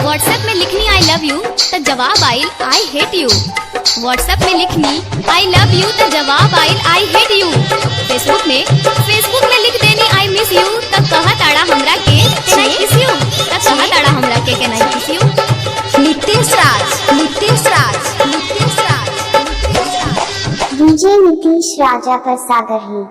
WhatsApp में लिखनी I love you तो जवाब आइल आई हेट यू। व्हाट्सएप में लिखनी आई लव यू तो जवाब आइल आई हेट यू। फेसबुक में लिख देनी आई मिस यू तो कहा ताड़ा हमरा के नहीं किस यू तो कहा ताड़ा हमरा के नहीं kiss you. Nitesh Raj DJ Nitish Raja का सागर ही।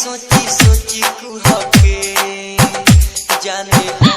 सोची सोची कुह के जाने